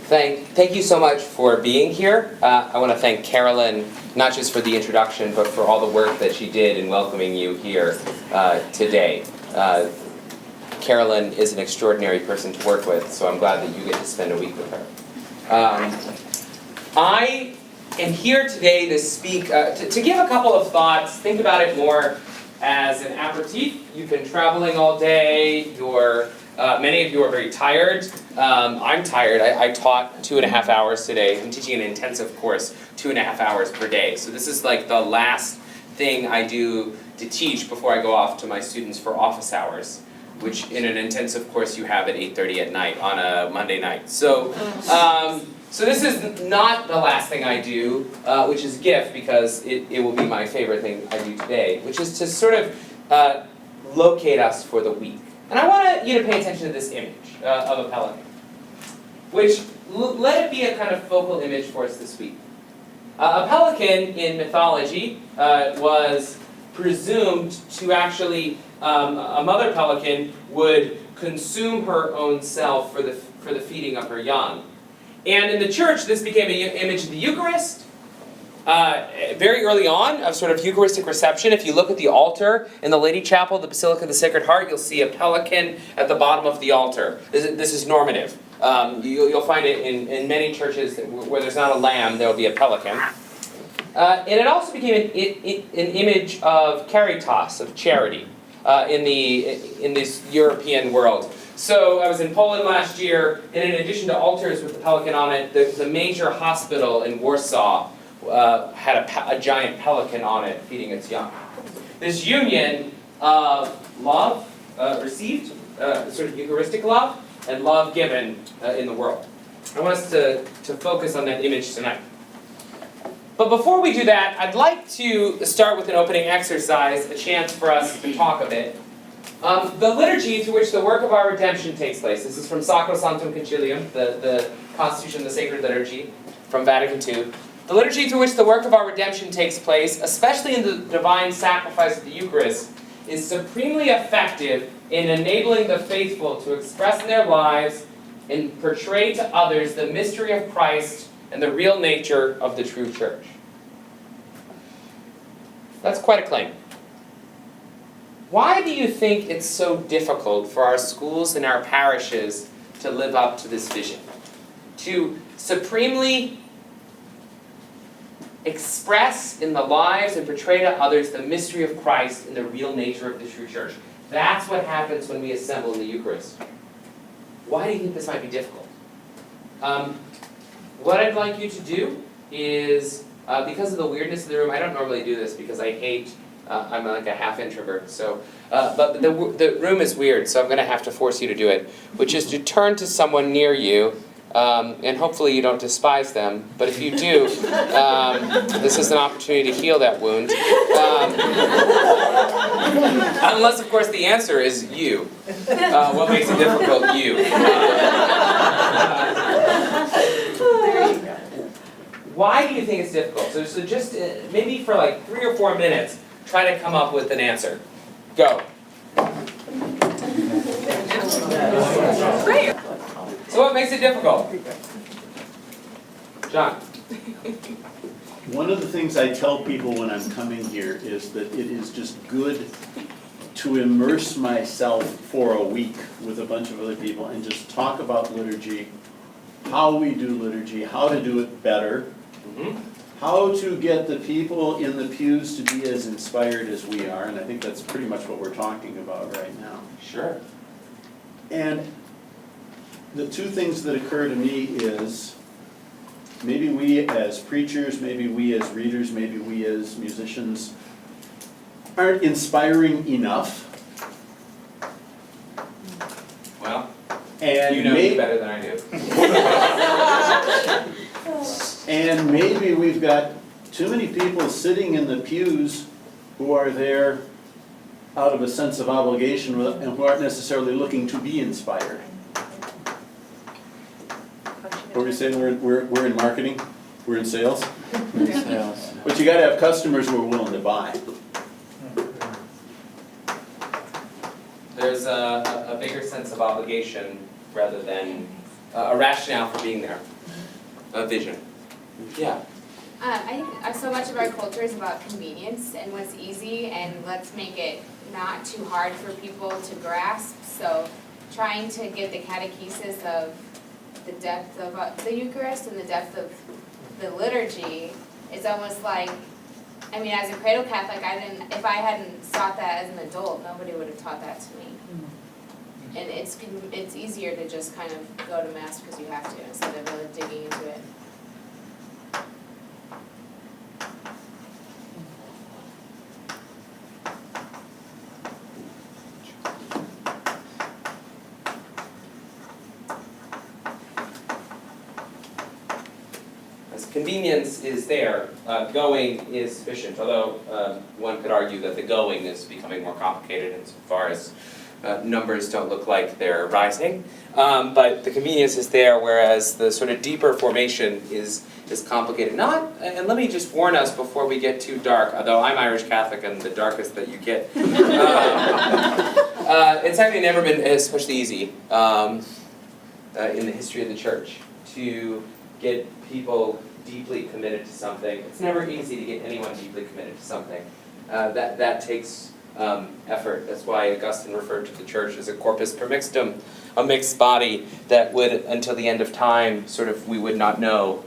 Thank you so much for being here. I want to thank Carolyn, not just for the introduction, but for all the work that she did in welcoming you here today. Carolyn is an extraordinary person to work with, so I'm glad that you get to spend a week with her. I am here today to speak, to give a couple of thoughts. Think about it more as an aperitif. You've been traveling all day. Many of you are very tired. I'm tired. I taught 2.5 hours today. I'm teaching an intensive course 2.5 hours per day. So this is like the last thing I do to teach before I go off to my students for office hours, which in an intensive course you have at 8:30 at night on a Monday night. So this is not the last thing I do, which is a gift, because it will be my favorite thing I do today, which is to sort of locate us for the week. And I want you to pay attention to this image of a pelican, which let it be a kind of focal image for us this week. A pelican in mythology was presumed to actually, a mother pelican would consume her own self for the feeding of her young. And in the church, this became an image of the Eucharist. Very early on, of sort of Eucharistic reception, if you look at the altar in the Lady Chapel, the Basilica of the Sacred Heart, you'll see a pelican at the bottom of the altar. This is normative. You'll find it in many churches where there's not a lamb, there will be a pelican. And it also became an image of caritas, of charity, in this European world. So I was in Poland last year, and in addition to altars with the pelican on it, the major hospital in Warsaw had a giant pelican on it feeding its young. This union of love received, sort of Eucharistic love, and love given in the world. I want us to focus on that image tonight. But before we do that, I'd like to start with an opening exercise, a chance for us to talk a bit. The liturgy through which the work of our redemption takes place. This is from Sacrosanctum Concilium, the Constitution of the Sacred Liturgy, from Vatican II. The liturgy through which the work of our redemption takes place, especially in the divine sacrifice of the Eucharist, is supremely effective in enabling the faithful to express in their lives and portray to others the mystery of Christ and the real nature of the true church. That's quite a claim. Why do you think it's so difficult for our schools and our parishes to live up to this vision? To supremely express in the lives and portray to others the mystery of Christ and the real nature of the true church. That's what happens when we assemble in the Eucharist. Why do you think this might be difficult? What I'd like you to do is, because of the weirdness of the room, I don't normally do this because I hate, I'm like a half introvert, so, but the room is weird, so I'm going to have to force you to do it, which is to turn to someone near you, and hopefully you don't despise them, but if you do, this is an opportunity to heal that wound. Unless, of course, the answer is you. What makes it difficult? You. Why do you think it's difficult? So just maybe for like 3 or 4 minutes, try to come up with an answer. Go. So what makes it difficult? John. One of the things I tell people when I'm coming here is that it is just good to immerse myself for a week with a bunch of other people and just talk about liturgy, how we do liturgy, how to do it better, how to get the people in the pews to be as inspired as we are, and I think that's pretty much what we're talking about right now. Sure. And the two things that occur to me is maybe we as preachers, maybe we as readers, maybe we as musicians aren't inspiring enough. Well, and you know me better than I do. And maybe we've got too many people sitting in the pews who are there out of a sense of obligation and who aren't necessarily looking to be inspired. What were you saying? We're in marketing? We're in sales? We're in sales. But you got to have customers who are willing to buy. There's a bigger sense of obligation rather than a rationale for being there. vision. Yeah. I think so much of our culture is about convenience and what's easy, and let's make it not too hard for people to grasp. So trying to get the catechesis of the depth of the Eucharist and the depth of the liturgy is almost like, I mean, as a cradle Catholic, if I hadn't sought that as an adult, nobody would have taught that to me. And it's easier to just kind of go to Mass because you have to, instead of really digging into it. Convenience is there, going is sufficient, although one could argue that the going is becoming more complicated insofar as numbers don't look like they're rising. But the convenience is there, whereas the sort of deeper formation is complicated. And let me just warn us before we get too dark, although I'm Irish Catholic and the darkest that you get. It's actually never been especially easy in the history of the Church to get people deeply committed to something. It's never easy to get anyone deeply committed to something. That takes effort. That's why Augustine referred to the Church as a corpus permixtum, a mixed body that would, until the end of time, we would not know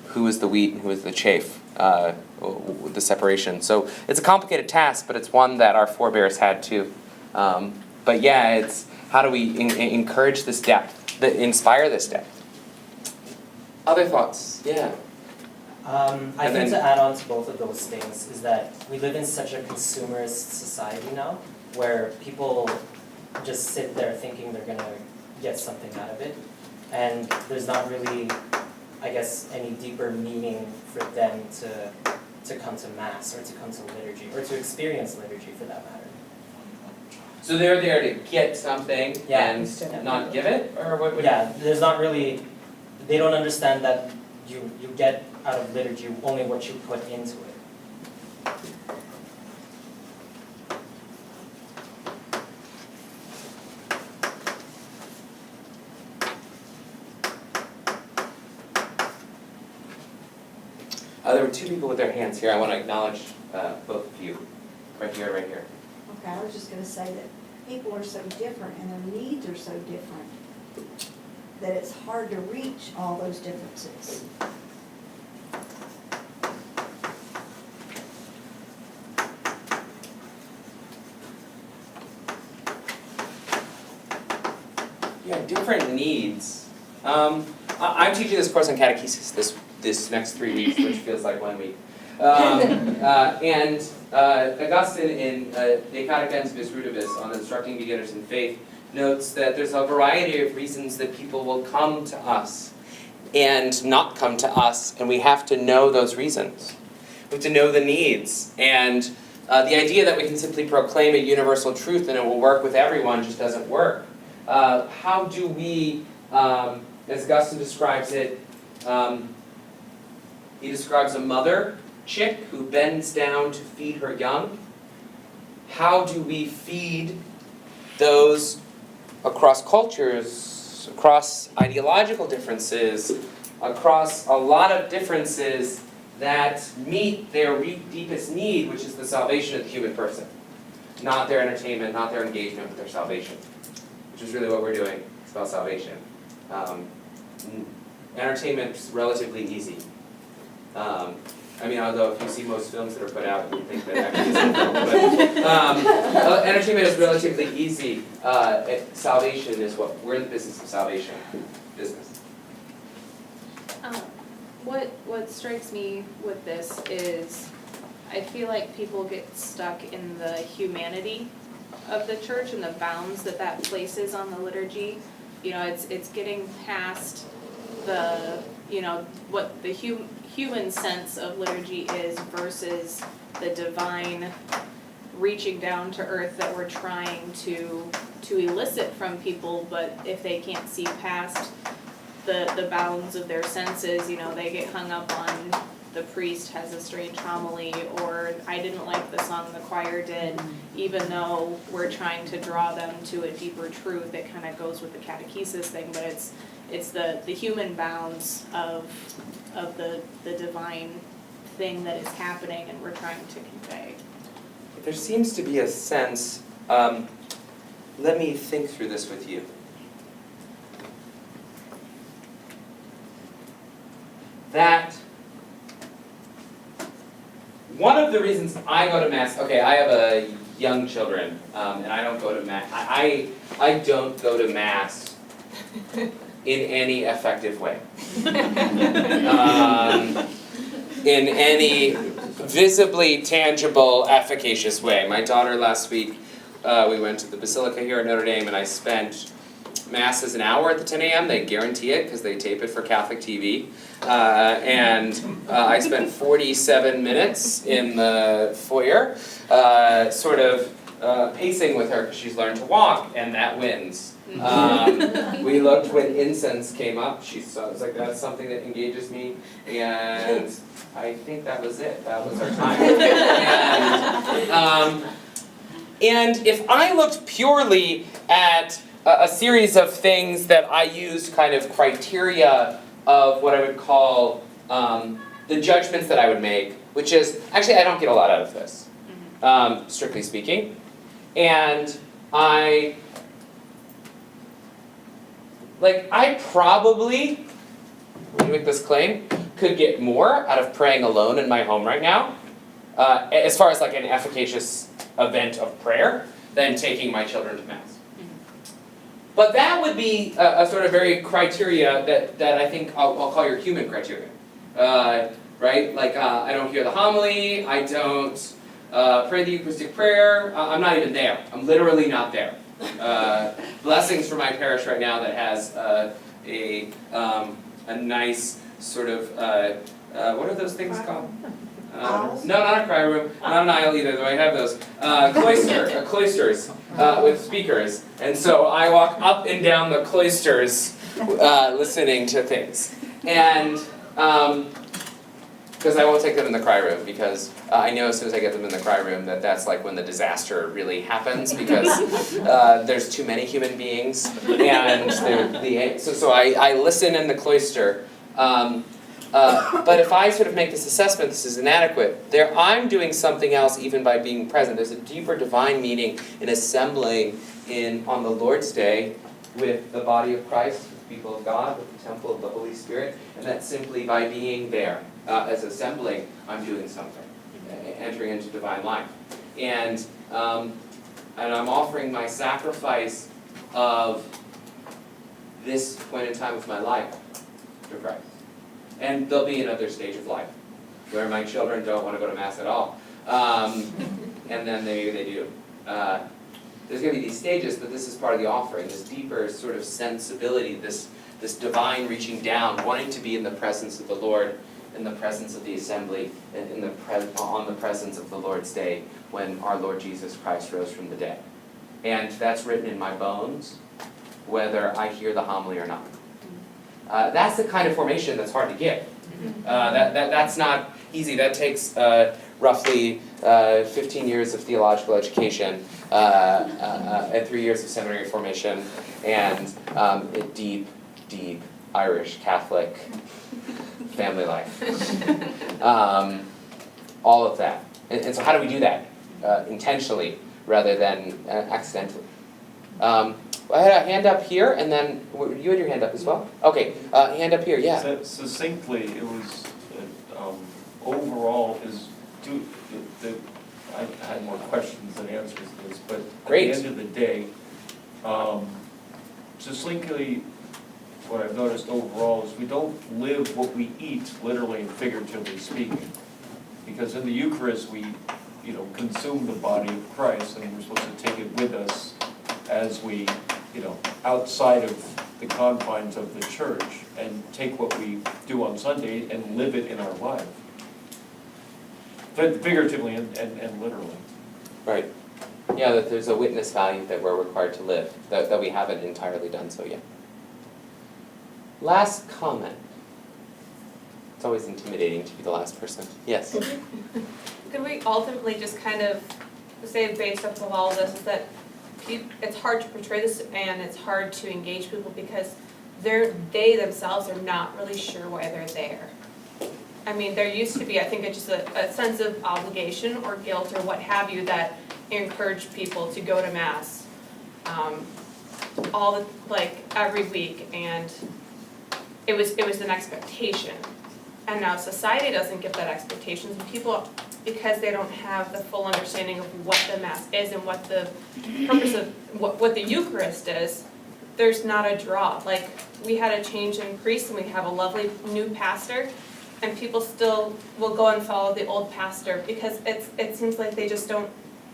who is the wheat and who is the chaff, the separation. So it's a complicated task, but it's one that our forebears had too. But yeah, it's how do we encourage this depth, inspire this depth? Other thoughts? Yeah. I think to add on to both of those things is that we live in such a consumerist society now, where people just sit there thinking they're going to get something out of it, and there's not really, I guess, any deeper meaning for them to come to Mass or to come to liturgy or to experience liturgy for that matter. So they're there to get something and not give it, or what? There's not really. They don't understand that you get out of liturgy only what you put into it. There were two people with their hands here. I want to acknowledge both of you. Right here, right here. Okay, I was just going to say that people are so different and their needs are so different that it's hard to reach all those differences. Yeah, different needs. I'm teaching this course on catechesis this next 3 weeks, which feels like 1 week. And Augustine in De Catechismis Rudibus on instructing beginners in faith notes that there's a variety of reasons that people will come to us and not come to us, and we have to know those reasons. We have to know the needs. And the idea that we can simply proclaim a universal truth and it will work with everyone just doesn't work. How do we, as Augustine describes it, he describes a mother chick who bends down to feed her young. How do we feed those across cultures, across ideological differences, across a lot of differences that meet their deepest need, which is the salvation of the human person, not their entertainment, not their engagement with their salvation, which is really what we're doing. It's about salvation. Entertainment's relatively easy. Although if you see most films that are put out, you think that actually isn't a film. But entertainment is relatively easy. Salvation is what we're in the business of salvation business. What strikes me with this is I feel like people get stuck in the humanity of the church and the bounds that places on the liturgy. It's getting past the what the human sense of liturgy is versus the divine reaching down to earth that we're trying to elicit from people. But if they can't see past the bounds of their senses, they get hung up on the priest has a strange homily, or I didn't like the song the choir did, even though we're trying to draw them to a deeper truth. It kind of goes with the catechesis thing, but It's the human bounds of the divine thing that is happening and we're trying to convey. There seems to be a sense, let me think through this with you. That one of the reasons I go to Mass, okay, I have young children, and I don't go to Mass, I don't go to Mass in any effective way. In any visibly tangible, efficacious way. My daughter last week, we went to the Basilica here at Notre Dame, and I spent Mass is an hour at the 10 a.m. They guarantee it because they tape it for Catholic TV. And I spent 47 minutes in the foyer, sort of pacing with her because she's learned to walk, and that wins. We looked when incense came up. She was like, that's something that engages me, and I think that was it. That was our time. And if I looked purely at a series of things that I used kind of criteria of what I would call the judgments that I would make, which is, actually I don't get a lot out of this, strictly speaking. And I probably, I'm gonna make this claim, could get more out of praying alone in my home right now, as far as like an efficacious event of prayer, than taking my children to Mass. But that would be a sort of very criteria that I think I'll call your human criteria, right? Like I don't hear the homily, I don't pray the Eucharistic prayer, I'm not even there. I'm literally not there. Blessings for my parish right now that has a nice sort of, what are those things called? No, not a cry room, not an aisle either, though I have those. Cloisters with speakers. And so I walk up and down the cloisters listening to things. And because I won't take them in the cry room, because I know as soon as I get them in the cry room that's like when the disaster really happens, because there's too many human beings, and so I listen in the cloister. But if I sort of make this assessment, this is inadequate, I'm doing something else even by being present. There's a deeper divine meaning in assembling on the Lord's Day with the body of Christ, with the people of God, with the temple of the Holy Spirit, and that simply by being there as assembling, I'm doing something, entering into divine life. And I'm offering my sacrifice of this point in time of my life to Christ. And there'll be another stage of life where my children don't want to go to Mass at all. And then maybe they do. There's going to be these stages, but this is part of the offering, this deeper sort of sensibility, this divine reaching down, wanting to be in the presence of the Lord, in the presence of the assembly, and on the presence of the Lord's Day when our Lord Jesus Christ rose from the dead. And that's written in my bones, whether I hear the homily or not. That's the kind of formation that's hard to get. That's not easy. That takes roughly 15 years of theological education, and 3 years of seminary formation, and a deep, deep Irish Catholic family life. All of that. And so how do we do that? Intentionally rather than accidentally. I had a hand up here, and then you had your hand up as well? Okay, hand up here, yeah. Succinctly, it was, overall, I had more questions than answers to this, but Great. At the end of the day, succinctly, what I've noticed overall is we don't live what we eat, literally and figuratively speaking. Because in the Eucharist, we, consume the body of Christ, and we're supposed to take it with us as we, outside of the confines of the church, and take what we do on Sunday and live it in our life. Figuratively and literally. Right. Yeah, that there's a witness value that we're required to live, that we haven't entirely done so yet. Last comment. It's always intimidating to be the last person. Yes? Could we ultimately just kind of say, based off of all of this, is that it's hard to portray this and it's hard to engage people because they themselves are not really sure why they're there. I mean, there used to be, I think, it's just a sense of obligation or guilt or what have you that encouraged people to go to Mass every week, and it was an expectation. And now society doesn't give that expectation, and people, because they don't have the full understanding of what the Mass is and what the purpose of what the Eucharist is, there's not a draw. Like, we had a change in priest and we have a lovely new pastor, and people still will go and follow the old pastor because it seems like they just don't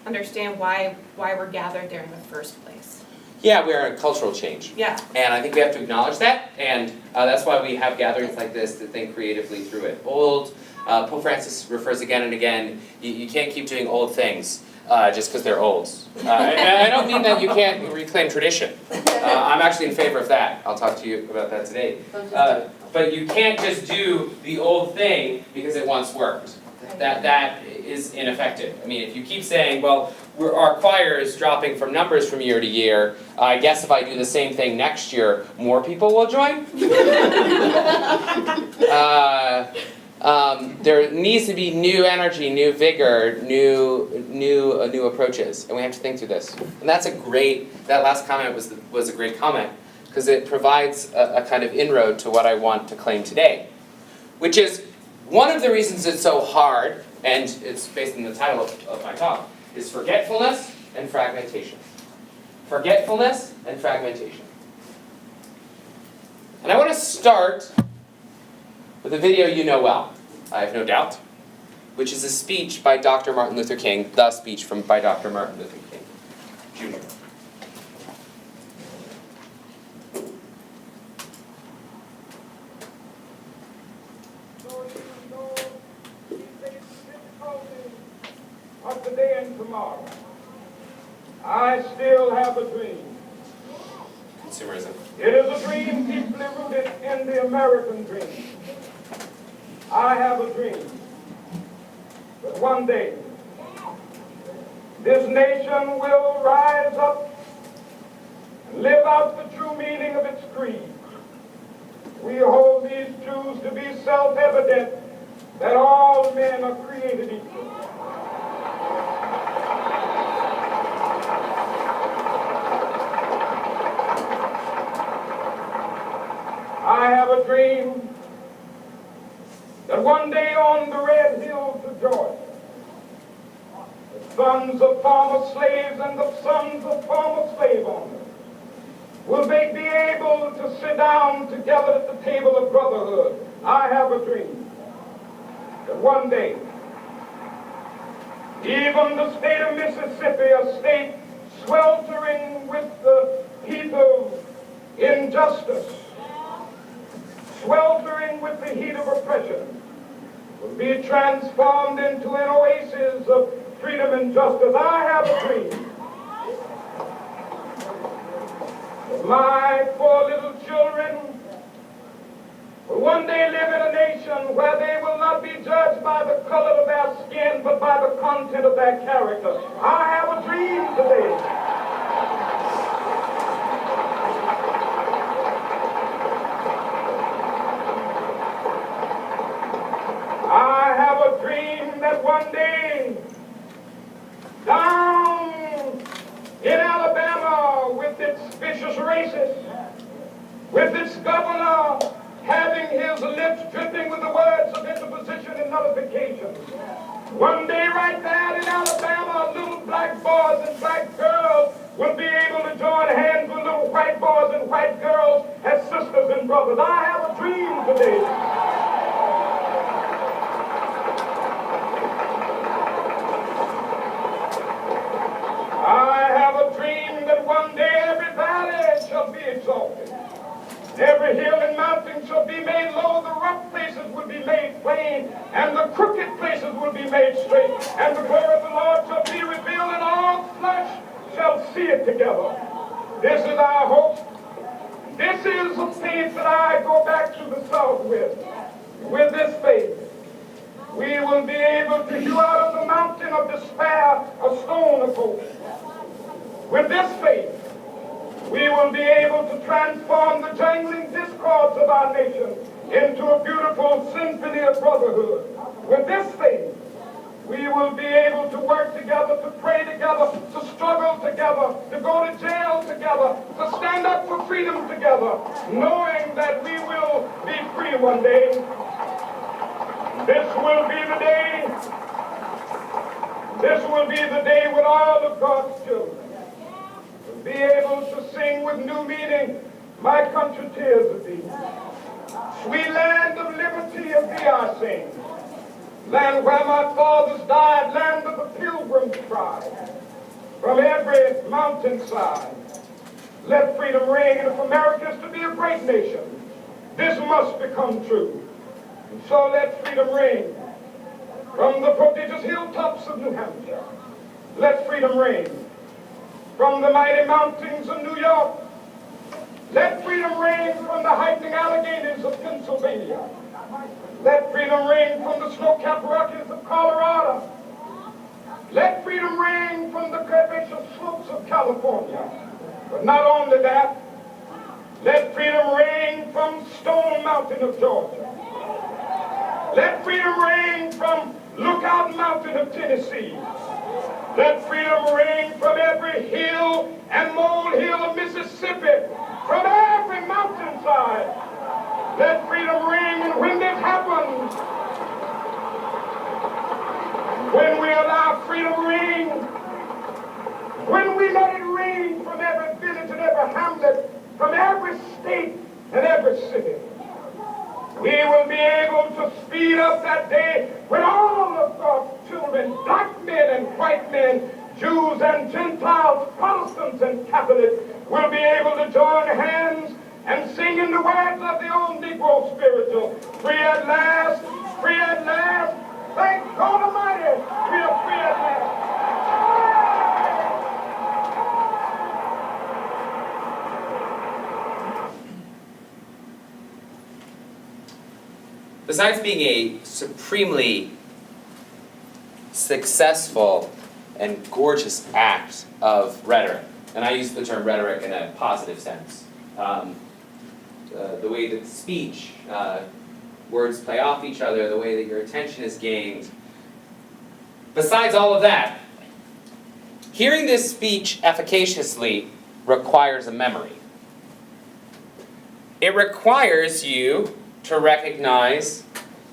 understand why we're gathered there in the first place. Yeah, we're a cultural change. Yeah. And I think we have to acknowledge that, and that's why we have gatherings like this to think creatively through it. Pope Francis refers again and again, you can't keep doing old things just because they're old. And I don't mean that you can't reclaim tradition. I'm actually in favor of that. I'll talk to you about that today. But you can't just do the old thing because it once worked. That is ineffective. I mean, if you keep saying, well, our choir is dropping from numbers from year to year, I guess if I do the same thing next year, more people will join? There needs to be new energy, new vigor, new approaches, and we have to think through this. And that last comment was a great comment, because it provides a kind of inroad to what I want to claim today, which is one of the reasons it's so hard, and it's based on the title of my talk, is forgetfulness and fragmentation. Forgetfulness and fragmentation. And I want to start with a video you know well, I have no doubt, which is a speech by Dr. Martin Luther King, the speech by Dr. Martin Luther King, Jr. Of today and tomorrow, I still have a dream. Consumerism. It is a dream deeply rooted in the American dream. I have a dream that one day this nation will rise up and live out the true meaning of its creed. We hold these truths to be self-evident, that all men are created equal. I have a dream that one day on the red hills of Georgia, the sons of former slaves and the sons of former slave owners will be able to sit down together at the table of brotherhood. I have a dream that one day, even the state of Mississippi, a state sweltering with the heat of injustice, sweltering with the heat of oppression, will be transformed into an oasis of freedom and justice. I have a dream. My 4 little children will one day live in a nation where they will not be judged by the color of their skin, but by the content of their character. I have a dream today. I have a dream that one day, down in Alabama, with its vicious racists, with its governor having his lips dripping with the words of interposition and nullification, one day right there in Alabama, little black boys and black girls will be able to join hands with little white boys and white girls as sisters and brothers. I have a dream today. I have a dream that one day every valley shall be exalted. Every hill and mountain shall be made low, the rough places will be made plain, and the crooked places will be made straight, and the glory of the Lord shall be revealed, and all flesh shall see it together. This is our hope. This is the faith that I go back to the South with. With this faith, we will be able to hew out of the mountain of despair a stone of hope. With this faith, We will be able to transform the jangling discords of our nation into a beautiful symphony of brotherhood. With this thing, we will be able to work together, to pray together, to struggle together, to go to jail together, to stand up for freedom together, knowing that we will be free one day. This will be the day. This will be the day when all of God's children will be able to sing with new meaning, "My country, tears of thee. Sweet land of liberty of thee I sing. Land where my fathers died, land of the pilgrim's pride. From every mountainside, let freedom ring, and if America is to be a great nation, this must become true. And so let freedom ring from the prodigious hilltops of New Hampshire. Let freedom ring from the mighty mountains of New York. Let freedom ring from the heightening Alleghenies of Pennsylvania. Let freedom ring from the snow-capped Rockies of Colorado. Let freedom ring from the curvaceous slopes of California. But not only that, let freedom ring from Stone Mountain of Georgia. Let freedom ring from Lookout Mountain of Tennessee. Let freedom ring from every hill and molehill of Mississippi, from every mountainside. Let freedom ring, and when this happens, when we allow freedom ring, when we let it ring from every village and every hamlet, from every state and every city, we will be able to speed up that day when all of God's children, black men and white men, Jews and Gentiles, Protestants and Catholics, will be able to join hands and sing in the words of the old Negro spiritual, free at last, thank God Almighty, we are free at last. Besides being a supremely successful and gorgeous act of rhetoric, and I use the term rhetoric in a positive sense, the way that speech, words play off each other, the way that your attention is gained. Besides all of that, hearing this speech efficaciously requires a memory. It requires you to recognize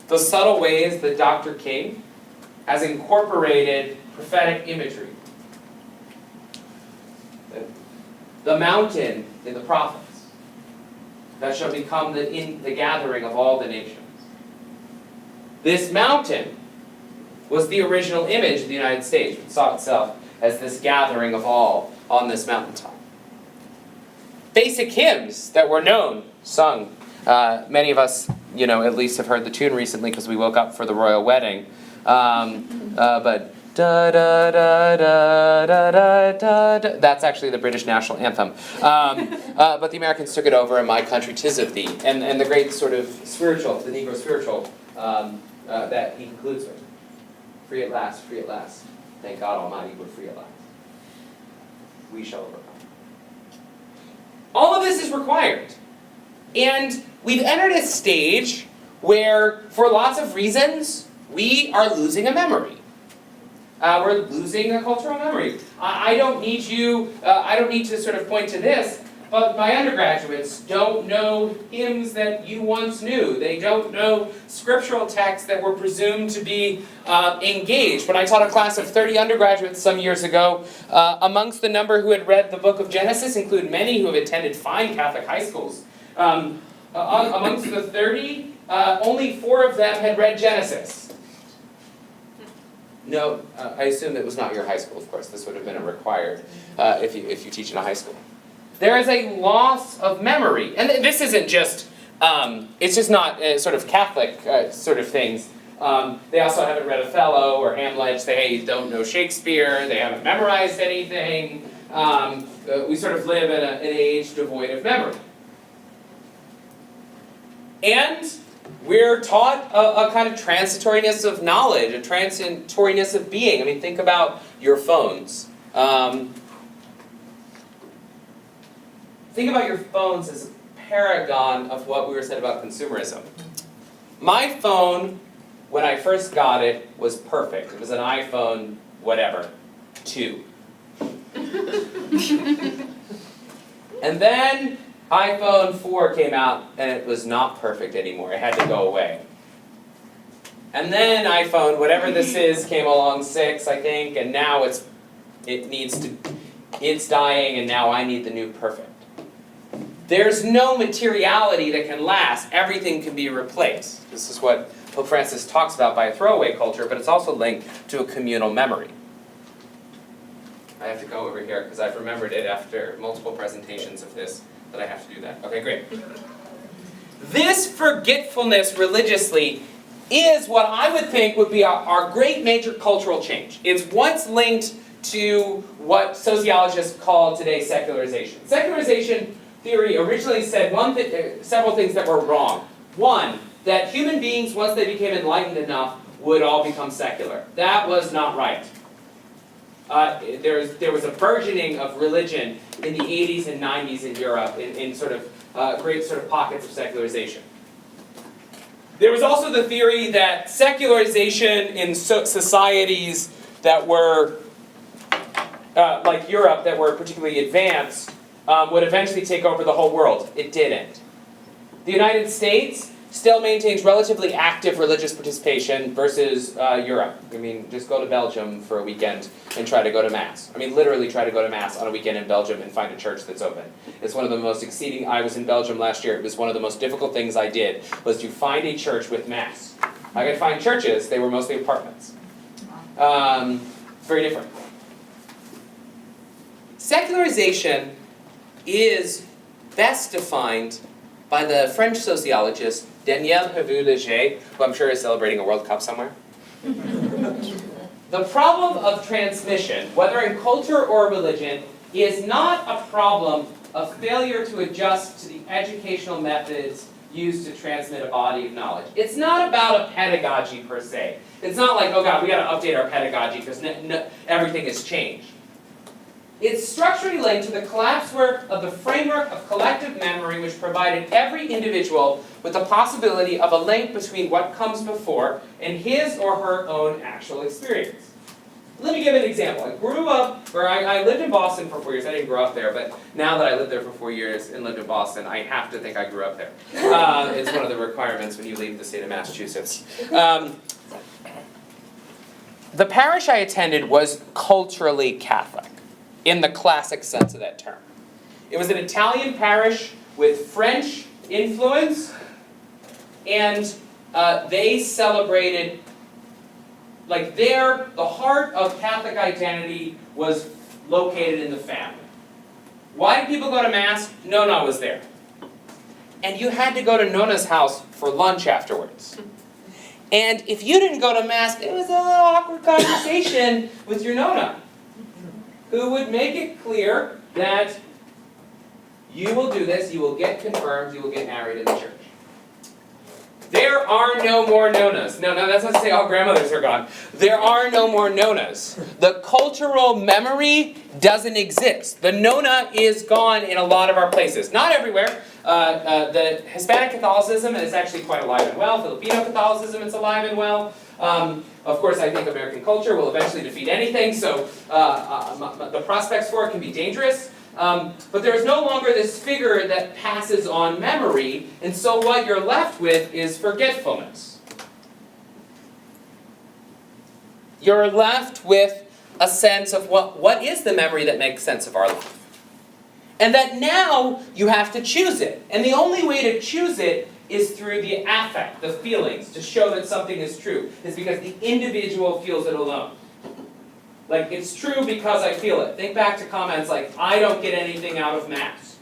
the subtle ways that Dr. King has incorporated prophetic imagery. The mountain in the prophets that shall become the gathering of all the nations. This mountain was the original image of the United States, which saw itself as this gathering of all on this mountaintop. Basic hymns that were known, sung. Many of us, at least have heard the tune recently because we woke up for the royal wedding. But da da da da da da da. That's actually the British national anthem. But the Americans took it over, and "My Country 'Tis of Thee," and the great sort of spiritual, the Negro spiritual that he concludes with. Free at last, thank God Almighty, we're free at last. We shall overcome. All of this is required. And we've entered a stage where, for lots of reasons, we are losing a memory. We're losing a cultural memory. I don't need to sort of point to this, but my undergraduates don't know hymns that you once knew. They don't know scriptural texts that were presumed to be engaged. When I taught a class of 30 undergraduates some years ago, amongst the number who had read the book of Genesis include many who have attended fine Catholic high schools. Amongst the 30, only 4 of them had read Genesis. No, I assume it was not your high school, of course. This would have been a required if you teach in a high school. There is a loss of memory. And this isn't just, it's just not sort of Catholic sort of things. They also haven't read Othello or Hamlet. They don't know Shakespeare. They haven't memorized anything. We sort of live in an age devoid of memory. And we're taught a kind of transitoriness of knowledge, a transitoriness of being. I mean, think about your phones. think about your phones as a paragon of what we were said about consumerism. My phone, when I first got it, was perfect. It was an iPhone, whatever, 2. And then iPhone 4 came out and it was not perfect anymore. It had to go away. And then iPhone, whatever this is, came along 6, I think, and now it's dying, and now I need the new perfect. There's no materiality that can last. Everything can be replaced. This is what Pope Francis talks about by a throwaway culture, but it's also linked to a communal memory. I have to go over here because I've remembered it after multiple presentations of this, that I have to do that. Okay, great. This forgetfulness religiously is what I would think would be our great major cultural change. It's what's linked to what sociologists call today secularization. Secularization theory originally said several things that were wrong. One, that human beings, once they became enlightened enough, would all become secular. That was not right. There was a burgeoning of religion in the 80s and 90s in Europe, in sort of great sort of pockets of secularization. There was also the theory that secularization in societies that were, like Europe, that were particularly advanced, would eventually take over the whole world. It didn't. The United States still maintains relatively active religious participation versus Europe. I mean, just go to Belgium for a weekend and try to go to Mass. I mean, literally try to go to Mass on a weekend in Belgium and find a church that's open. It's one of the most exceeding, I was in Belgium last year, it was one of the most difficult things I did, was to find a church with Mass. I could find churches, they were mostly apartments. Very different. Secularization is best defined by the French sociologist Daniel Hervé-Léger, who I'm sure is celebrating a World Cup somewhere. The problem of transmission, whether in culture or religion, is not a problem of failure to adjust to the educational methods used to transmit a body of knowledge. It's not about a pedagogy per se. It's not like, oh God, we got to update our pedagogy because everything has changed. It's structurally linked to the collapse work of the framework of collective memory, which provided every individual with the possibility of a link between what comes before and his or her own actual experience. Let me give an example. I grew up, where I lived in Boston for 4 years. I didn't grow up there, but now that I lived there for 4 years and lived in Boston, I have to think I grew up there. It's one of the requirements when you leave the state of Massachusetts. The parish I attended was culturally Catholic, in the classic sense of that term. It was an Italian parish with French influence, and they celebrated, like the heart of Catholic identity was located in the family. Why did people go to Mass? Nonna was there. And you had to go to Nonna's house for lunch afterwards. And if you didn't go to Mass, it was a little awkward conversation with your Nonna, who would make it clear that you will do this, you will get confirmed, you will get married in the church. There are no more Nonnas. No, that's not to say all grandmothers are gone. There are no more Nonnas. The cultural memory doesn't exist. The Nonna is gone in a lot of our places. Not everywhere. The Hispanic Catholicism is actually quite alive and well. Filipino Catholicism is alive and well. Of course, I think American culture will eventually defeat anything, so the prospects for it can be dangerous. But there is no longer this figure that passes on memory, and so what you're left with is forgetfulness. You're left with a sense of what is the memory that makes sense of our life. And that now you have to choose it. And the only way to choose it is through the affect, the feelings, to show that something is true. It's because the individual feels it alone. Like, it's true because I feel it. Think back to comments like, I don't get anything out of Mass.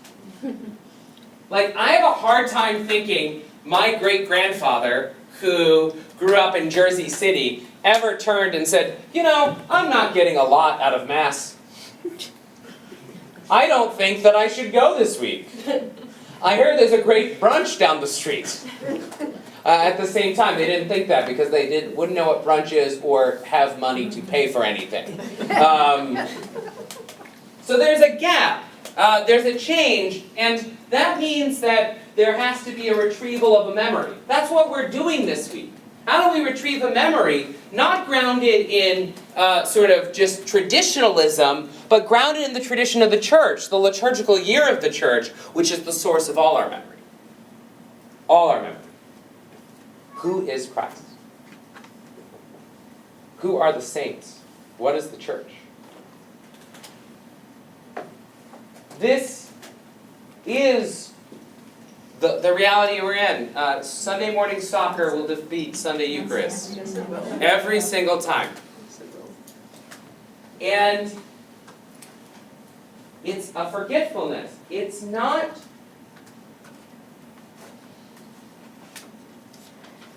Like, I have a hard time thinking my great-grandfather, who grew up in Jersey City, ever turned and said, you know, I'm not getting a lot out of Mass. I don't think that I should go this week. I heard there's a great brunch down the street. At the same time, they didn't think that because they wouldn't know what brunch is or have money to pay for anything. So there's a gap there's a change, and that means that there has to be a retrieval of a memory. That's what we're doing this week. How do we retrieve a memory, not grounded in sort of just traditionalism, but grounded in the tradition of the church, the liturgical year of the church, which is the source of all our memory. All our memory. Who is Christ? Who are the saints? What is the church? This is the reality we're in. Sunday morning soccer will defeat Sunday Eucharist. Every single time. And it's a forgetfulness. It's not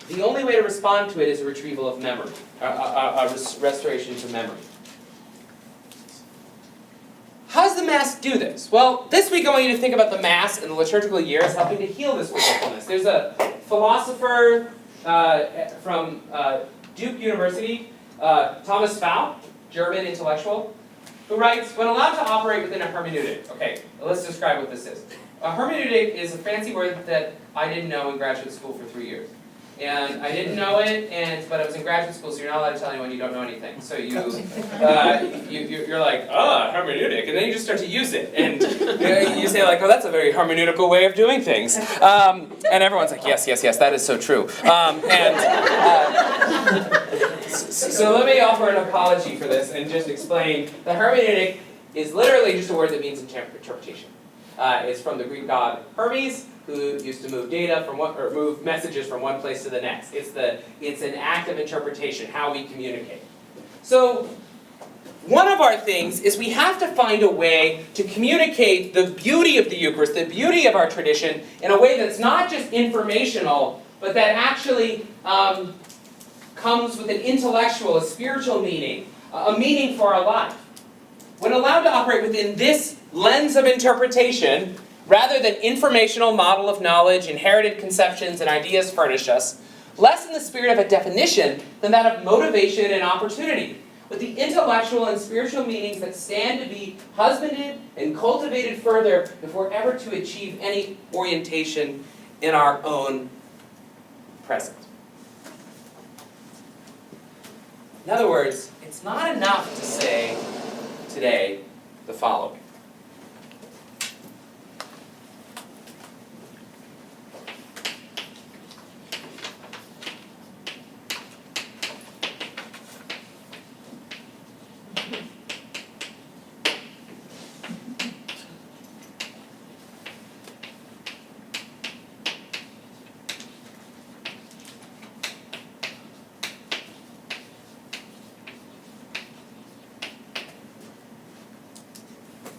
the only way to respond to it is a retrieval of memory, a restoration to memory. How does the Mass do this? Well, this week I want you to think about the Mass and the liturgical year as helping to heal this forgetfulness. There's a philosopher from Duke University, Thomas Fowle, German intellectual, who writes, when allowed to operate within a hermeneutic. Okay, let's describe what this is. A hermeneutic is a fancy word that I didn't know in graduate school for 3 years. And I didn't know it, but I was in graduate school, so you're not allowed to tell anyone you don't know anything. So you're like, hermeneutic, and then you just start to use it. And you say like, oh, that's a very hermeneutical way of doing things. And everyone's like, yes, that is so true. So let me offer an apology for this and just explain. The hermeneutic is literally just a word that means interpretation. It's from the Greek god Hermes, who used to move move messages from one place to the next. It's an act of interpretation, how we communicate. So one of our things is we have to find a way to communicate the beauty of the Eucharist, the beauty of our tradition, in a way that's not just informational, but that actually comes with an intellectual, a spiritual meaning, a meaning for our life. When allowed to operate within this lens of interpretation, rather than informational model of knowledge, inherited conceptions and ideas furnish us, less in the spirit of a definition than that of motivation and opportunity, with the intellectual and spiritual meanings that stand to be husbanded and cultivated further if we're ever to achieve any orientation in our own present. In other words, it's not enough to say today the following.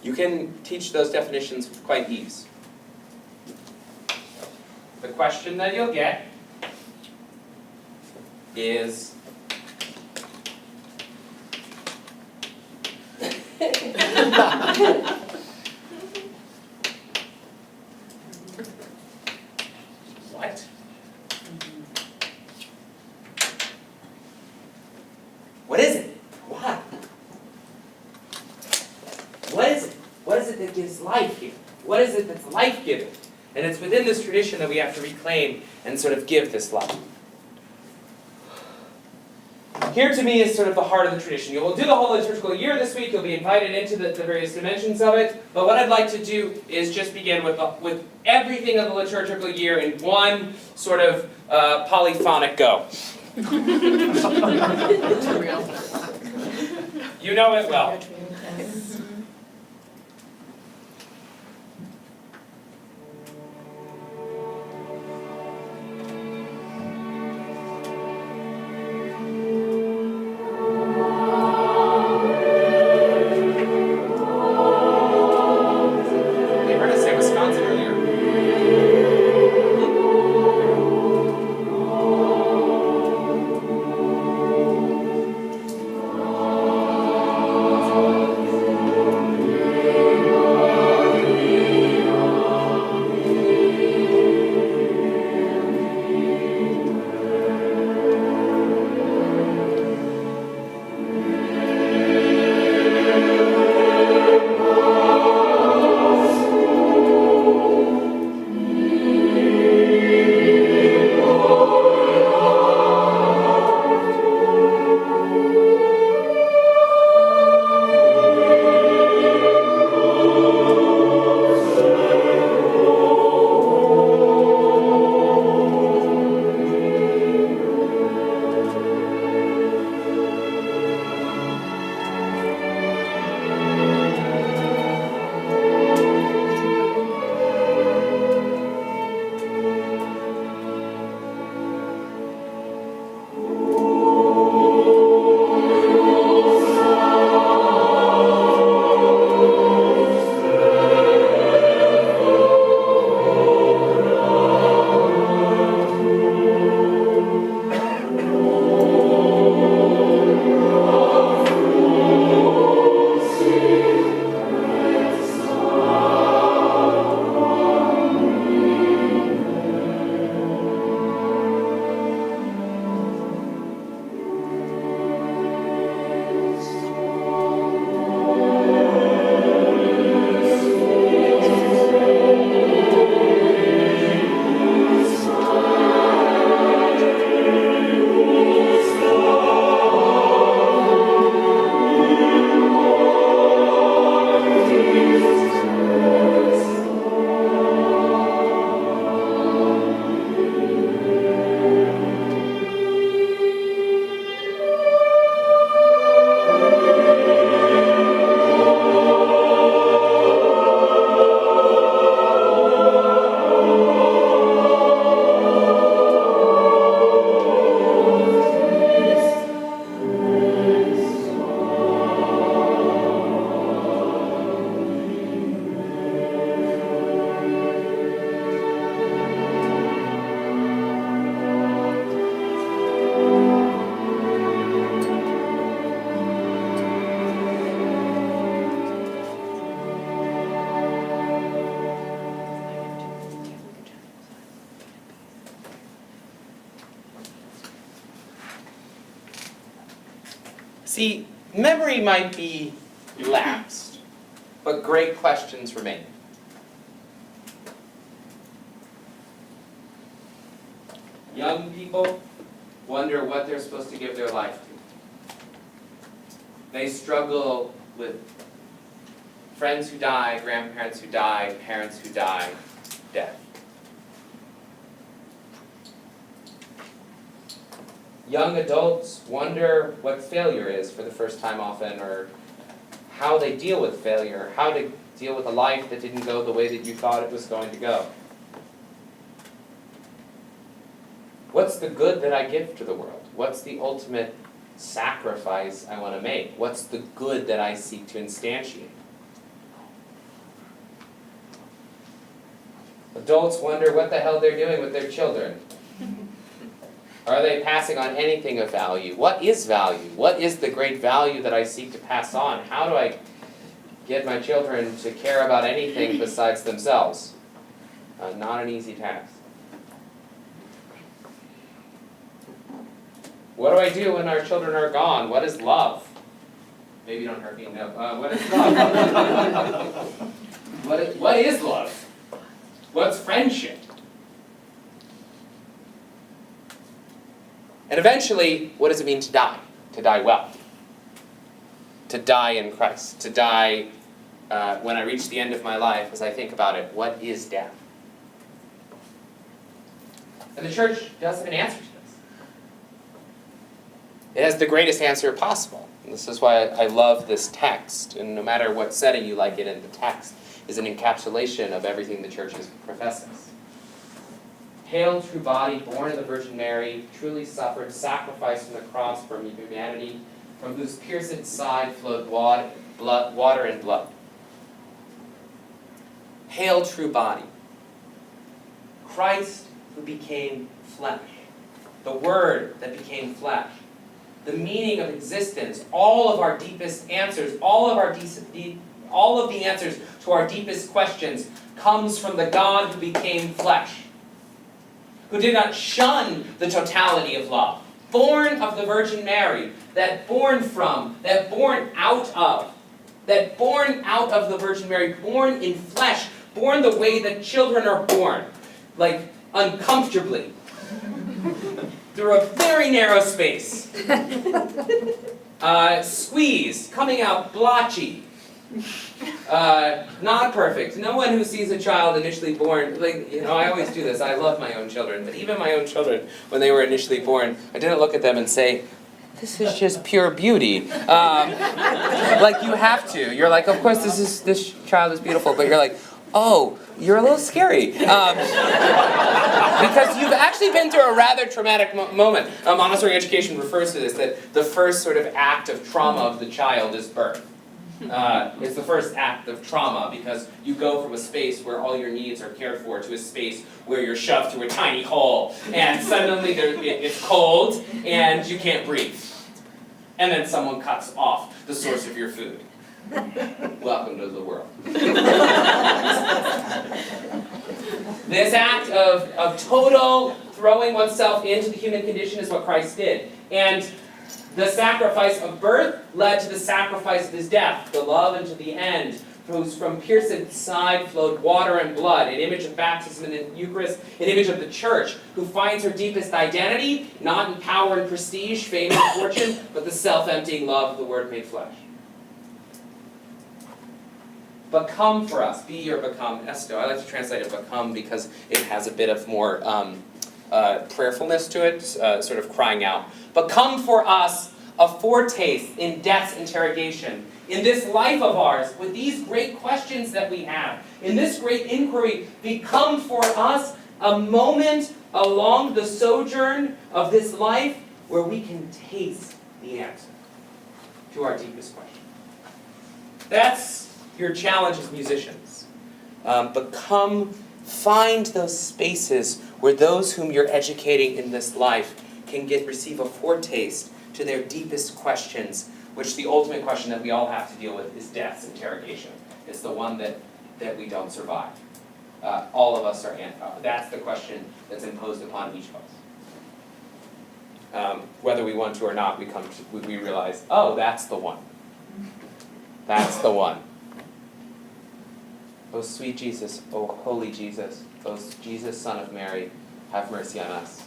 You can teach those definitions with quite ease. The question that you'll get is, what? What is it? Why? What is it? What is it that gives life here? What is it that's life-giving? And it's within this tradition that we have to reclaim and sort of give this life. Here to me is sort of the heart of the tradition. You will do the whole liturgical year this week. You'll be invited into the various dimensions of it. But what I'd like to do is just begin with everything of the liturgical year in one sort of polyphonic go. You know it well. See, memory might be lapsed, but great questions remain. Young people wonder what they're supposed to give their life to. They struggle with friends who die, grandparents who die, parents who die, death. Young adults wonder what failure is for the first time often, or how they deal with failure, how to deal with a life that didn't go the way that you thought it was going to go. What's the good that I give to the world? What's the ultimate sacrifice I want to make? What's the good that I seek to instantiate? Adults wonder what the hell they're doing with their children. Are they passing on anything of value? What is value? What is the great value that I seek to pass on? How do I get my children to care about anything besides themselves? Not an easy task. What do I do when our children are gone? What is love? Maybe don't hurt me, no. What is love? What is love? What's friendship? And eventually, what does it mean to die? To die well. To die in Christ. To die when I reach the end of my life, as I think about it, what is death? And the church does have an answer to this. It has the greatest answer possible. And this is why I love this text. And no matter what setting you like it in, the text is an encapsulation of everything the church professes. Hail, true body, born of the Virgin Mary, truly suffered, sacrificed on the cross for humanity, from whose pierced side flowed water and blood. Hail, true body. Christ who became flesh. The Word that became flesh. The meaning of existence, all of our deepest answers, all of the answers to our deepest questions comes from the God who became flesh, who did not shun the totality of love, born of the Virgin Mary, that born from, that born out of the Virgin Mary, born in flesh, born the way that children are born, like uncomfortably, through a very narrow space. Squeezed, coming out blotchy. Not perfect. No one who sees a child initially born, I always do this. I love my own children, but even my own children, when they were initially born, I didn't look at them and say, this is just pure beauty. Like you have to. You're like, of course this child is beautiful, but you're like, oh, you're a little scary. Because you've actually been through a rather traumatic moment. Montessori education refers to this, that the first sort of act of trauma of the child is birth. It's the first act of trauma, because you go from a space where all your needs are cared for to a space where you're shoved through a tiny hole, and suddenly it's cold and you can't breathe. And then someone cuts off the source of your food. Welcome to the world. This act of total throwing oneself into the human condition is what Christ did. And the sacrifice of birth led to the sacrifice of his death, the love unto the end, whose from pierced side flowed water and blood, an image of baptism in the Eucharist, an image of the church, who finds her deepest identity, not in power and prestige, fame and fortune, but the self-emptying love of the Word made flesh. Become for us, be or become, esto. I like to translate it become because it has a bit of more prayerfulness to it, sort of crying out. Become for us a foretaste in death's interrogation. In this life of ours, with these great questions that we have, in this great inquiry, become for us a moment along the sojourn of this life where we can taste the answer to our deepest question. That's your challenge as musicians. Find those spaces where those whom you're educating in this life can receive a foretaste to their deepest questions, which the ultimate question that we all have to deal with is death's interrogation. It's the one that we don't survive. All of us are, that's the question that's imposed upon each of whether we want to or not, we realize, oh, that's the one. That's the one. Oh, sweet Jesus, oh, holy Jesus, oh, Jesus, Son of Mary, have mercy on us.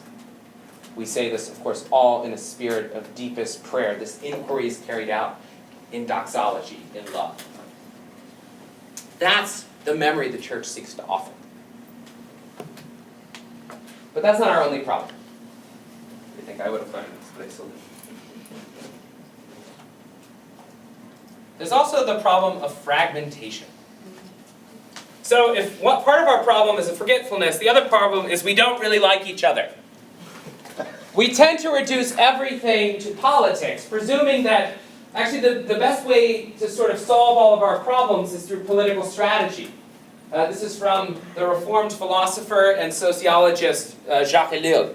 We say this, of course, all in a spirit of deepest prayer. This inquiry is carried out in doxology, in love. That's the memory the Church seeks to offer. But that's not our only problem. I think I would have learned this, but I still didn't. There's also the problem of fragmentation. So if what part of our problem is a forgetfulness, the other problem is we don't really like each other. We tend to reduce everything to politics, presuming that actually the best way to sort of solve all of our problems is through political strategy. This is from the Reformed philosopher and sociologist Jacques Ellul.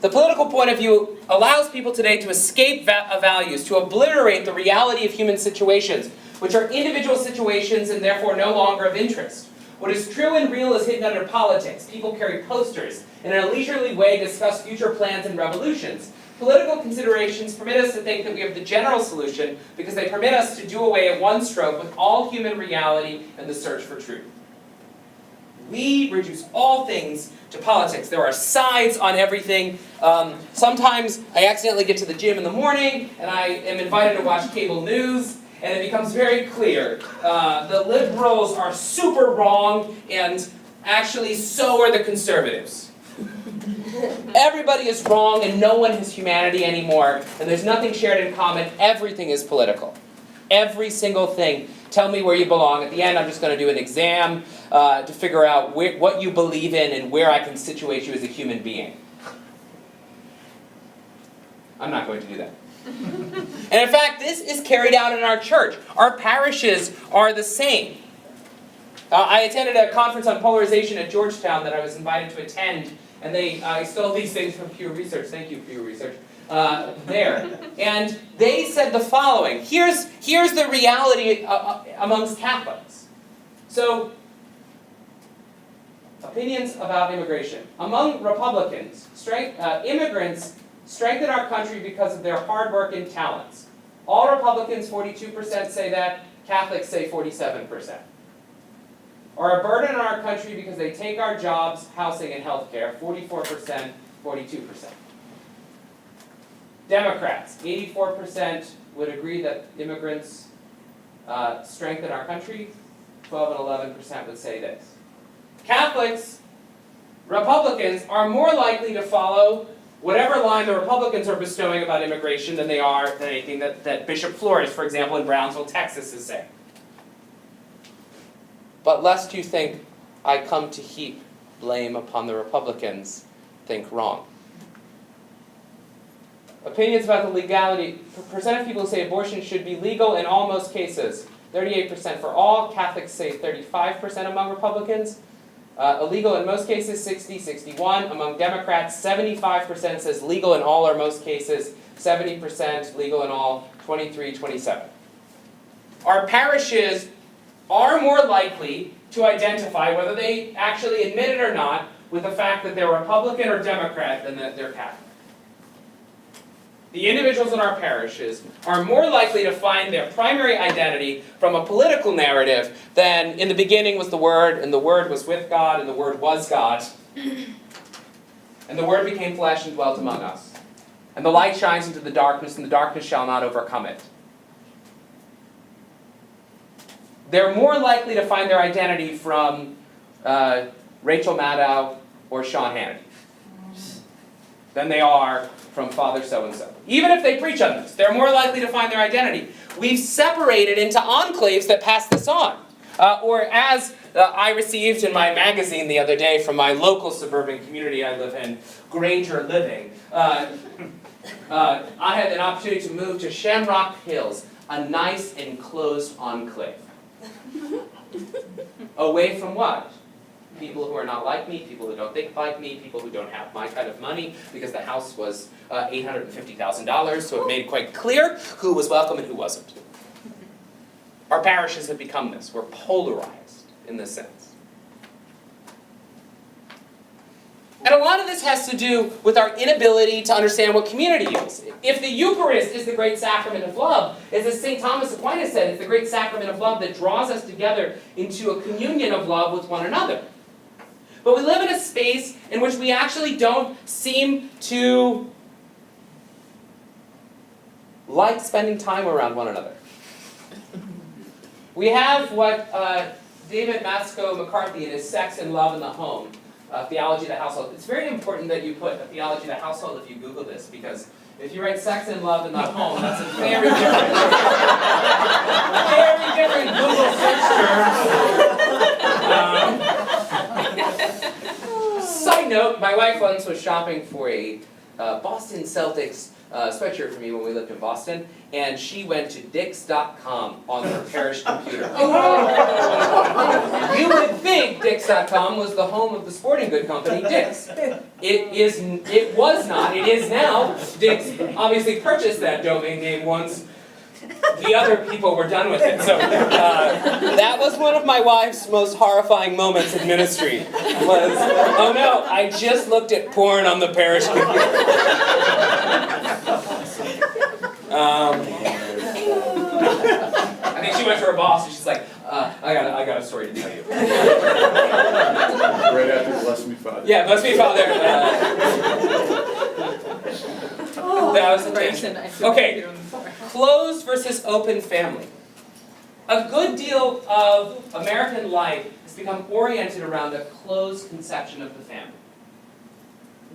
The political point of view allows people today to escape values, to obliterate the reality of human situations, which are individual situations and therefore no longer of interest. What is true and real is hidden under politics. People carry posters and in a leisurely way discuss future plans and revolutions. Political considerations permit us to think that we have the general solution because they permit us to do away at one stroke with all human reality and the search for truth. We reduce all things to politics. There are sides on everything. Sometimes I accidentally get to the gym in the morning and I am invited to watch cable news, and it becomes very clear. The liberals are super wrong, and actually so are the conservatives. Everybody is wrong and no one has humanity anymore, and there's nothing shared in common. Everything is political. Every single thing. Tell me where you belong. At the end, I'm just going to do an exam to figure out what you believe in and where I can situate you as a human being. I'm not going to do that. And in fact, this is carried out in our church. Our parishes are the same. I attended a conference on polarization at Georgetown that I was invited to attend, and I stole these things from Pew Research. Thank you, Pew Research. There. And they said the following. Here's the reality amongst Catholics. So, opinions about immigration. Among Republicans, immigrants strengthen our country because of their hard work and talents. All Republicans, 42% say that. Catholics say 47%. Are a burden on our country because they take our jobs, housing, and health care. 44%, 42%. Democrats, 84% would agree that immigrants strengthen our country. 12 and 11% would say this. Catholics, Republicans, are more likely to follow whatever line the Republicans are bestowing about immigration than they are than anything that Bishop Flores, for example, in Brownsville, Texas, is saying. But lest you think I come to heap blame upon the Republicans, think wrong. Opinions about the legality. Percent of people who say abortion should be legal in all most cases. 38% for all. Catholics say 35% among Republicans. Illegal in most cases, 61. Among Democrats, 75% says legal in all or most cases. 70% legal in all. 27. Our parishes are more likely to identify, whether they actually admit it or not, with the fact that they're Republican or Democrat than that they're Catholic. The individuals in our parishes are more likely to find their primary identity from a political narrative than in the beginning was the Word, and the Word was with God, and the Word was God. And the Word became flesh and dwelt among us. And the light shines into the darkness, and the darkness shall not overcome it. They're more likely to find their identity from Rachel Maddow or Sean Hannity than they are from Father so-and-so. Even if they preach on this, they're more likely to find their identity. We've separated into enclaves that pass this on. Or as I received in my magazine the other day from my local suburban community I live in, Granger Living, I had an opportunity to move to Shamrock Hills, a nice enclosed enclave. Away from what? People who are not like me, people who don't think like me, people who don't have my kind of money, because the house was $850,000, so it made quite clear who was welcome and who wasn't. Our parishes have become this. We're polarized in this sense. And a lot of this has to do with our inability to understand what community is. If the Eucharist is the great sacrament of love, as St. Thomas Aquinas said, it's the great sacrament of love that draws us together into a communion of love with one another. But we live in a space in which we actually don't seem to like spending time around one another. We have what David Masco McCarthy in his Sex and Love in the Home, Theology of the Household. It's very important that you put a theology of the household if you Google this, because if you write Sex and Love in the Home, that's a very different Google search term. Side note, my wife once was shopping for a Boston Celtics sweatshirt for me when we lived in Boston, and she went to Dix.com on her parish computer. You would think Dix.com was the home of the sporting good company Dix. It was not, it is now. Dix obviously purchased that domain name once the other people were done with it. So that was one of my wife's most horrifying moments in ministry. Was, oh no, I just looked at porn on the parish computer. I think she went to her boss and she's like, I got a story to tell you. Right after Bless Me Father. Yeah, Bless Me Father. That was the tension. Okay, closed versus open family. A good deal of American life has become oriented around a closed conception of the family.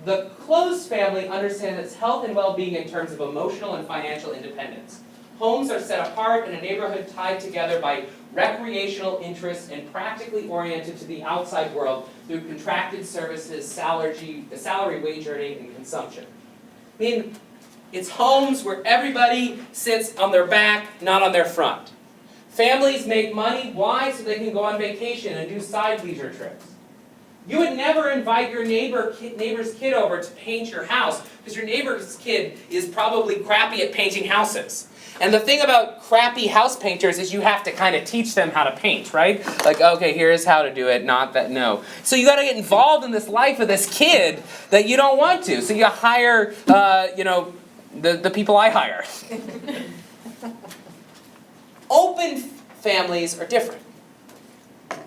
The closed family understands its health and well-being in terms of emotional and financial independence. Homes are set apart in a neighborhood tied together by recreational interests and practically oriented to the outside world through contracted services, salary, wage earning, and consumption. I mean, it's homes where everybody sits on their back, not on their front. Families make money, why? So they can go on vacation and do side leisure trips. You would never invite your neighbor's kid over to paint your house, because your neighbor's kid is probably crappy at painting houses. And the thing about crappy house painters is you have to kind of teach them how to paint, right? Like, okay, here's how to do it, not that, no. So you got to get involved in this life of this kid that you don't want to. So you hire, the people I hire. Open families are different.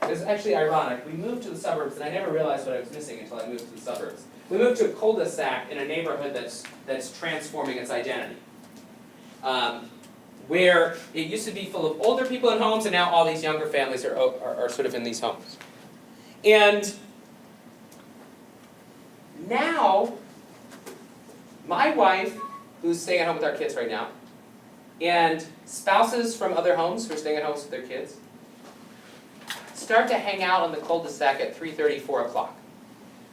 It's actually ironic. We moved to the suburbs, and I never realized what I was missing until I moved to the suburbs. We moved to a cul-de-sac in a neighborhood that's transforming its identity. Where it used to be full of older people in homes, and now all these younger families are sort of in these homes. And now, my wife, who's staying at home with our kids right now, and spouses from other homes who are staying at home with their kids, start to hang out on the cul-de-sac at 3:30, 4 o'clock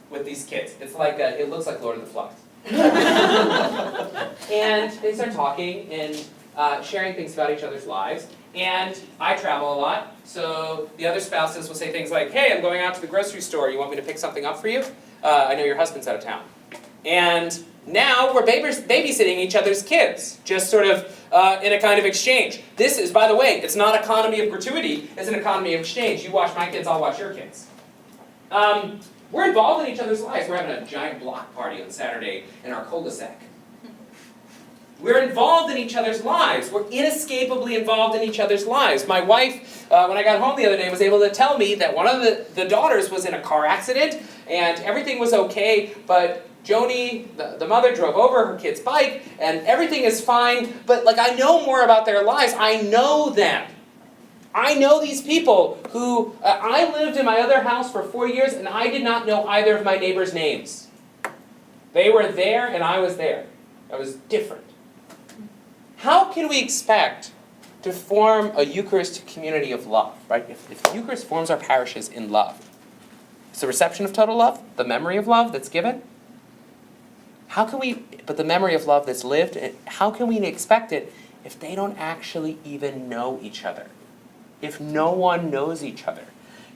with these kids. It's like, it looks like Lord of the Flies. And they start talking and sharing things about each other's lives. And I travel a lot, so the other spouses will say things like, hey, I'm going out to the grocery store, you want me to pick something up for you? I know your husband's out of town. And now we're babysitting each other's kids, just sort of in a kind of exchange. This is, by the way, it's not economy of gratuity, it's an economy of exchange. You watch my kids, I'll watch your kids. We're involved in each other's lives. We're having a giant block party on Saturday in our cul-de-sac. We're involved in each other's lives. We're inescapably involved in each other's lives. My wife, when I got home the other day, was able to tell me that one of the daughters was in a car accident, and everything was okay, but Joni, the mother, drove over her kid's bike, and everything is fine, but like I know more about their lives. I know them. I know these people who, I lived in my other house for 4 years, and I did not know either of my neighbors' names. They were there, and I was there. I was different. How can we expect to form a Eucharistic community of love, right? If the Eucharist forms our parishes in love, it's the reception of total love, the memory of love that's given. But the memory of love that's lived, how can we expect it if they don't actually even know each other? If no one knows each other?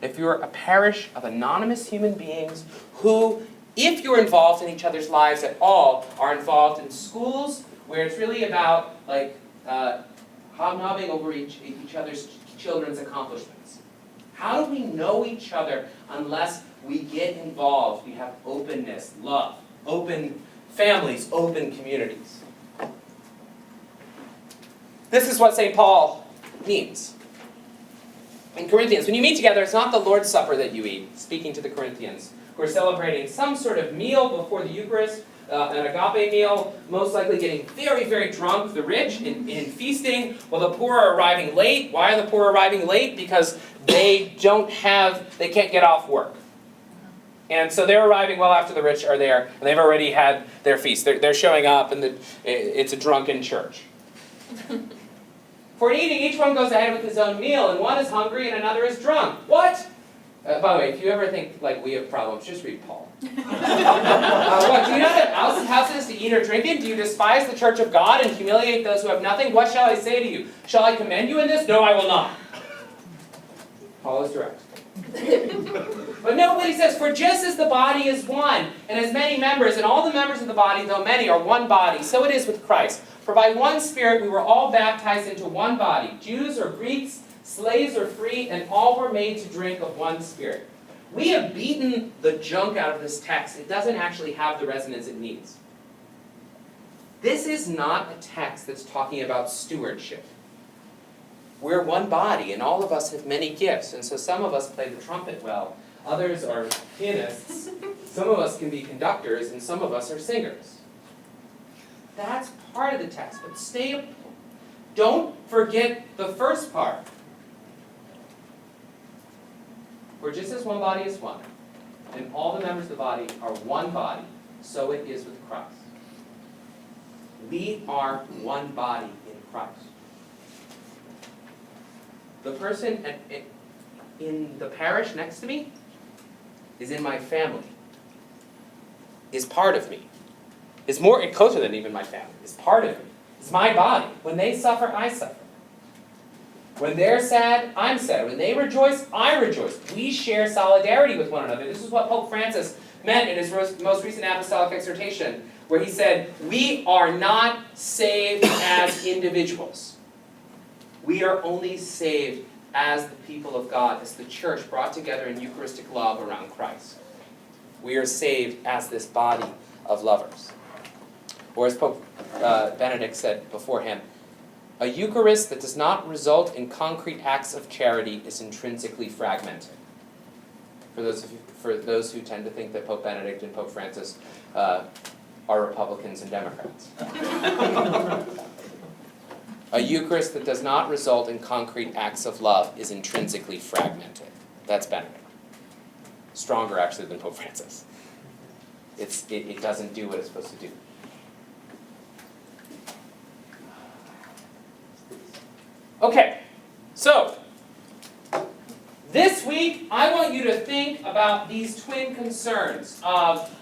If you're a parish of anonymous human beings who, if you're involved in each other's lives at all, are involved in schools where it's really about hobnobbing over each other's children's accomplishments. How do we know each other unless we get involved? We have openness, love, open families, open communities. This is what St. Paul means. In Corinthians, when you meet together, it's not the Lord's Supper that you eat, speaking to the Corinthians, who are celebrating some sort of meal before the Eucharist, an agape meal, most likely getting very, very drunk, the rich, in feasting, while the poor are arriving late. Why are the poor arriving late? Because they can't get off work. And so they're arriving well after the rich are there, and they've already had their feast. They're showing up, and it's a drunken church. For eating, each one goes ahead with his own meal, and one is hungry and another is drunk. What? By the way, if you ever think like we have problems, just read Paul. What, do you know that house is to eat or drink in? Do you despise the church of God and humiliate those who have nothing? What shall I say to you? Shall I commend you in this? No, I will not. Paul is direct. But note what he says, for just as the body is one, and has many members, and all the members of the body, though many, are one body, so it is with Christ. For by one Spirit we were all baptized into one body, Jews or Greeks, slaves or free, and all were made to drink of one Spirit. We have beaten the junk out of this text. It doesn't actually have the resonance it needs. This is not a text that's talking about stewardship. We're one body, and all of us have many gifts, and so some of us play the trumpet well, others are pianists, some of us can be conductors, and some of us are singers. That's part of the text, but don't forget the first part. For just as one body is one, and all the members of the body are one body, so it is with Christ. We are one body in Christ. The person in the parish next to me is in my family, is part of me, is more closer than even my family, is part of me. It's my body. When they suffer, I suffer. When they're sad, I'm sad. When they rejoice, I rejoice. We share solidarity with one another. This is what Pope Francis meant in his most recent apostolic exhortation, where he said, we are not saved as individuals. We are only saved as the people of God, as the church brought together in Eucharistic love around Christ. We are saved as this body of lovers. Or as Pope Benedict said before him, a Eucharist that does not result in concrete acts of charity is intrinsically fragmented. For those who tend to think that Pope Benedict and Pope Francis are Republicans and Democrats. A Eucharist that does not result in concrete acts of love is intrinsically fragmented. That's Benedict. Stronger, actually, than Pope Francis. It doesn't do what it's supposed to do. Okay, so this week I want you to think about these twin concerns of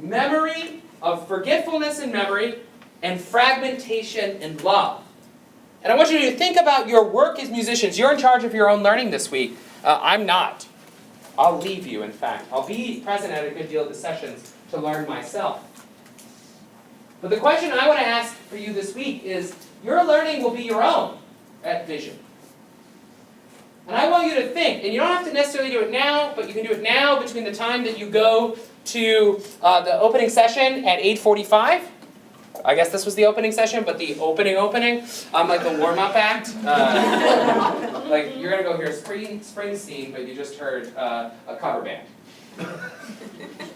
memory, of forgetfulness in memory, and fragmentation in love. And I want you to think about your work as musicians. You're in charge of your own learning this week. I'm not. I'll leave you, in fact. I'll be present at a good deal of the sessions to learn myself. But the question I want to ask for you this week is, your learning will be your own at Vision. And I want you to think, and you don't have to necessarily do it now, but you can do it now between the time that you go to the opening session at 8:45. I guess this was the opening session, but the opening, like the warm-up act. Like you're going to go hear Springsteen, but you just heard a cover band.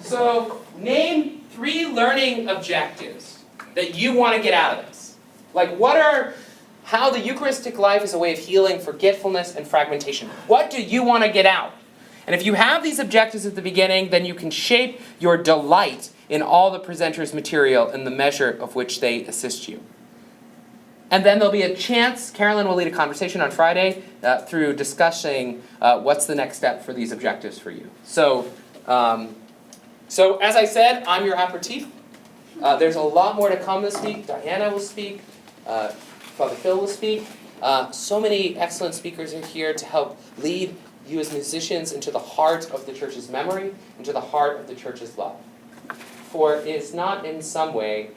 So name 3 learning objectives that you want to get out of this. Like how the Eucharistic life is a way of healing forgetfulness and fragmentation. What do you want to get out? And if you have these objectives at the beginning, then you can shape your delight in all the presenter's material in the measure of which they assist you. And then there'll be a chance, Carolyn will lead a conversation on Friday through discussing what's the next step for these objectives for you. So as I said, I'm your aperitif. There's a lot more to come this week. Diana will speak. Father Phil will speak. So many excellent speakers are here to help lead you as musicians into the heart of the church's memory, into the heart of the church's love. For it is not in some way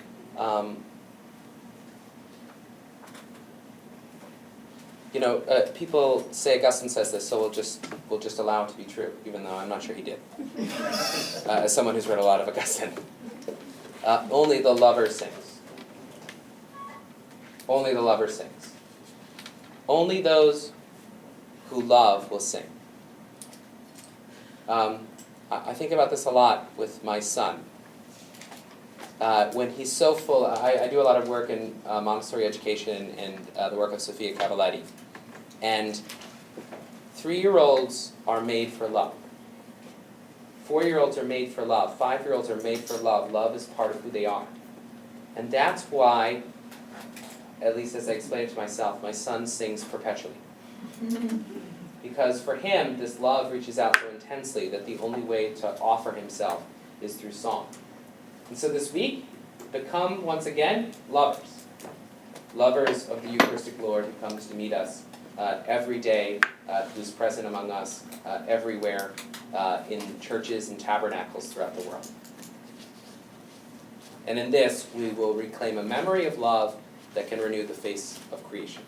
People say Augustine says this, so we'll just allow it to be true, even though I'm not sure he did. As someone who's read a lot of Augustine. Only the lover sings. Only the lover sings. Only those who love will sing. I think about this a lot with my son. When he's so full, I do a lot of work in Montessori education and the work of Sophia Cavalletti. And 3-year-olds are made for love. 4-year-olds are made for love. 5-year-olds are made for love. Love is part of who they are. And that's why, at least as I explain it to myself, my son sings perpetually. Because for him, this love reaches out so intensely that the only way to offer himself is through song. And so this week, become, once again, lovers. Lovers of the Eucharistic Lord who comes to meet us every day, who's present among us everywhere, in churches and tabernacles throughout the world. And in this, we will reclaim a memory of love that can renew the face of creation.